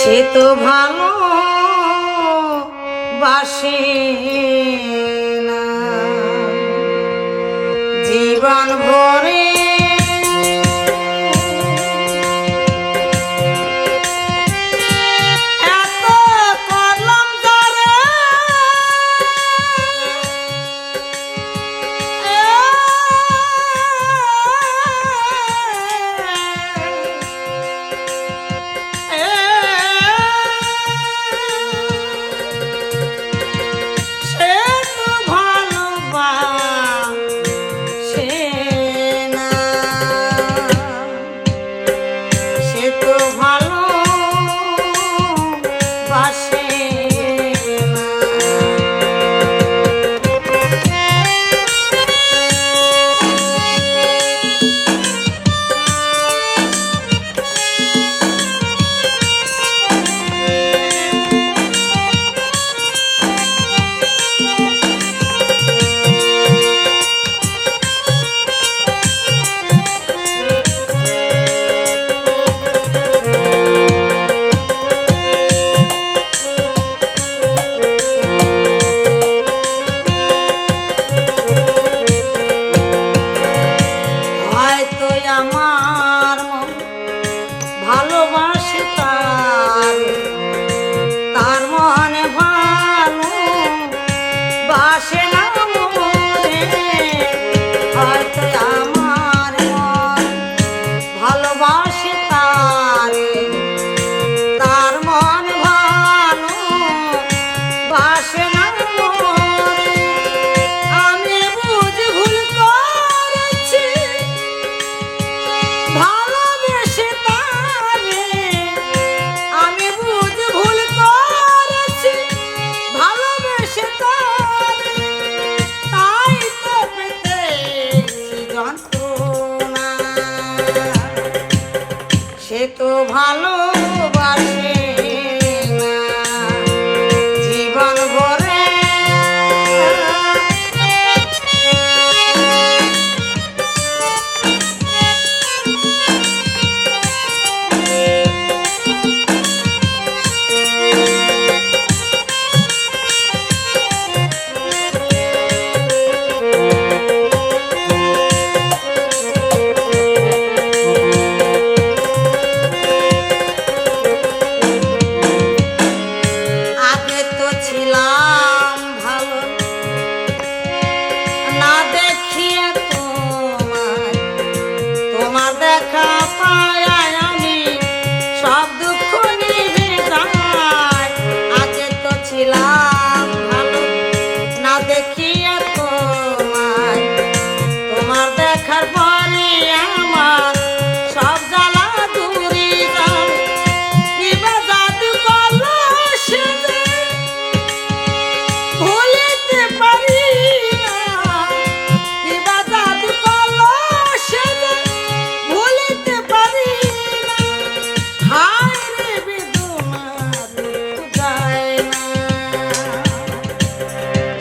সে তো ভালো বাসে না জীবন ভরে ভালোবাসে তার মনে ভালো বাসে না মনে হয়তো আমার মন ভালোবাসে তার মন ভালো বাসে না মনে আমি বুঝ ভুল করেছি ভালোবেসে সে তো ভালোবাসে না জীবন ভরে দেখা পায় আমি সব দুঃখ নিভে যায় আগে তো ছিলাম ভালো না দেখিয়া তোমার দেখার পরে আমার সব জ্বালা দূরে যায় কিবা জাদু করলো সে ভুলিতে পারি না কিবা জাদু করলো সে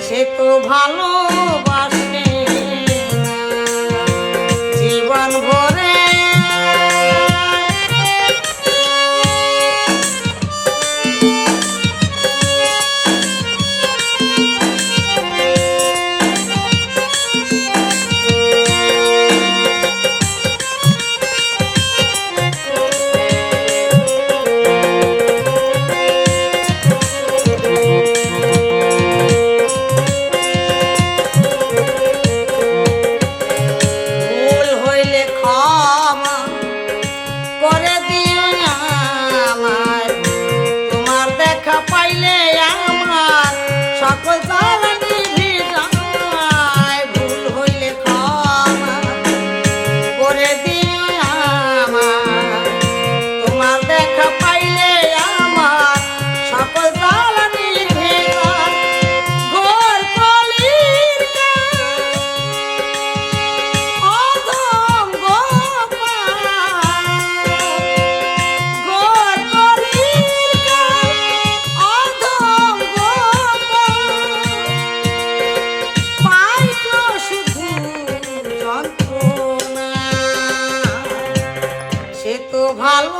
সে তো ভালোবাসে না জীবন ভরে পাইলে আমার সকল জ্বালা নিভে যায় ভুল হইলে ক্ষমা করে দিও আমার তোমার দেখা পাইলে আমার সকল জ্বালা নিভে যায় ঘোর কলির অধম ভালো